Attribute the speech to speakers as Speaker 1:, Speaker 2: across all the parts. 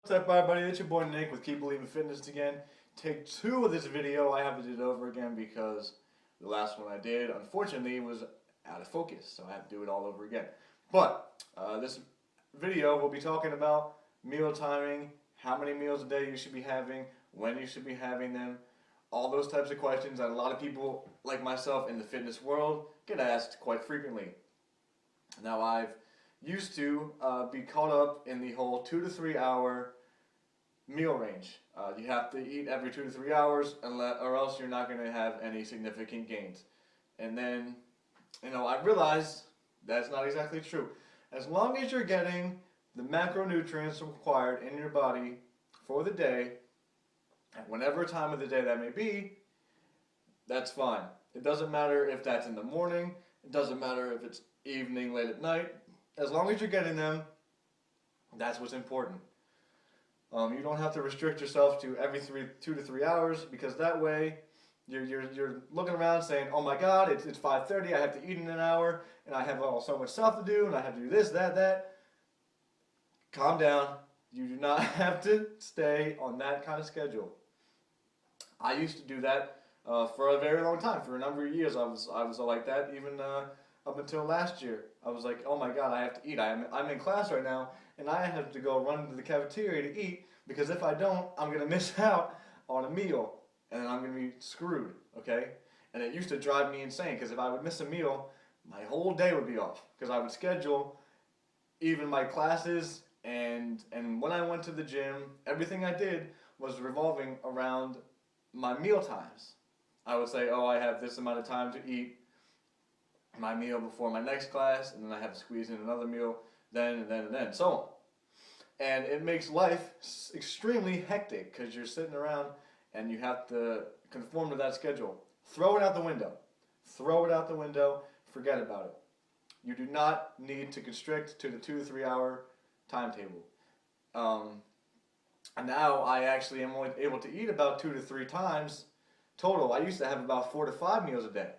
Speaker 1: What's up, everybody? It's your boy Nick with Keep Believing Fitness again. Take 2 of this video. I have to do it over again because the last one I did, unfortunately, was out of focus, so I have to do it all over again. But this video will be talking about meal timing, how many meals a day you should be having, when you should be having them, all those types of questions that a lot of people like myself in the fitness world get asked quite frequently. Now, I've used to be caught up in the whole 2 to 3 hour meal range. You have to eat every 2 to 3 hours, or else you're not going to have any significant gains. And then, I realized that's not exactly true. As long as you're getting the macronutrients required in your body for the day, at whatever time of the day that may be, that's fine. It doesn't matter if that's in the morning, it doesn't matter if it's evening, late at night. As long as you're getting them, that's what's important. You don't have to restrict yourself to every 2 to 3 hours, because that way you're looking around saying, oh my God, it's 5:30, I have to eat in an hour, and I have so much stuff to do, and I have to do this, that. Calm down. You do not have to stay on that kind of schedule. I used to do that for a very long time. For a number of years, I was like that, even up until last year. I was like, oh my God, I have to eat. I'm in class right now, and I have to go run to the cafeteria to eat, because if I don't, I'm going to miss out on a meal, and I'm going to be screwed, okay? And it used to drive me insane, because if I would miss a meal, my whole day would be off, because I would schedule even my classes, and when I went to the gym, everything I did was revolving around my meal times. I would say, oh, I have this amount of time to eat my meal before my next class, and then I have to squeeze in another meal then, and then, so on. And it makes life extremely hectic, because you're sitting around and you have to conform to that schedule. Throw it out the window. Throw it out the window. Forget about it. You do not need to constrict to the 2 to 3 hour timetable. And now I actually am only able to eat about 2 to 3 times total. I used to have about 4 to 5 meals a day.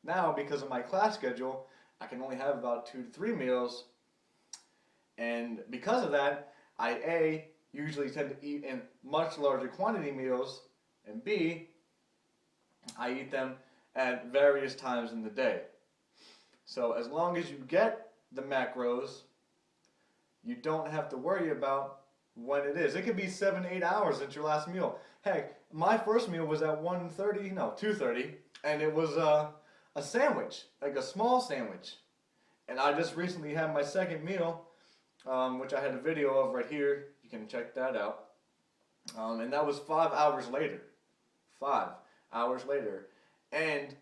Speaker 1: Now, because of my class schedule, I can only have about 2 to 3 meals. And because of that, I usually tend to eat in much larger quantity meals, and B, I eat them at various times in the day. So as long as you get the macros, you don't have to worry about when it is. It could be 7 to 8 hours since your last meal. Heck, my first meal was at 2:30, and it was a sandwich, like a small sandwich. And I just recently had my second meal, which I had a video of right here. You can check that out. And that was 5 hours later. 5 hours later. And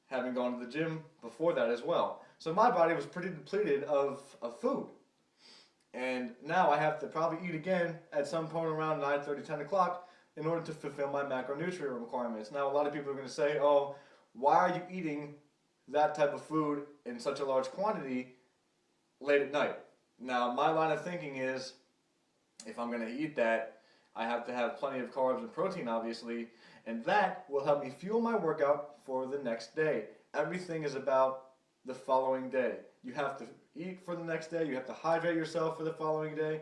Speaker 1: having gone to the gym before that as well. So my body was pretty depleted of food. And now I have to probably eat again at some point around 9:30, 10 o'clock in order to fulfill my macronutrient requirements. Now, a lot of people are going to say, oh, why are you eating that type of food in such a large quantity late at night? Now, my line of thinking is, if I'm going to eat that, I have to have plenty of carbs and protein, obviously, and that will help me fuel my workout for the next day. Everything is about the following day. You have to eat for the next day. You have to hydrate yourself for the following day.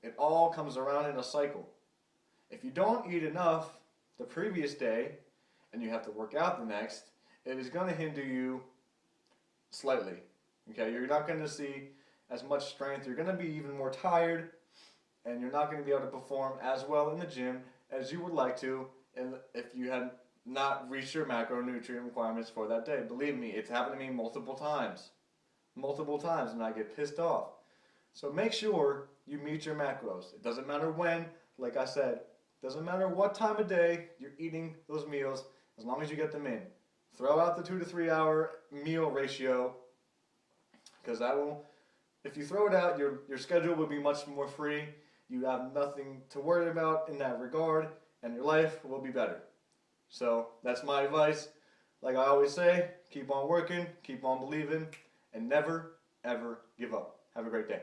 Speaker 1: It all comes around in a cycle. If you don't eat enough the previous day, and you have to work out the next, it is going to hinder you slightly. Okay, you're not going to see as much strength. You're going to be even more tired, and you're not going to be able to perform as well in the gym as you would like to, and if you had not reached your macronutrient requirements for that day. Believe me, it's happened to me multiple times, and I get pissed off. So make sure you meet your macros. It doesn't matter when, like I said, it doesn't matter what time of day you're eating those meals, as long as you get them in. Throw out the 2 to 3 hour meal ratio, because that will, if you throw it out, your schedule will be much more free. You have nothing to worry about in that regard, and your life will be better. So that's my advice. Like I always say, keep on working, keep on believing, and never, ever give up. Have a great day.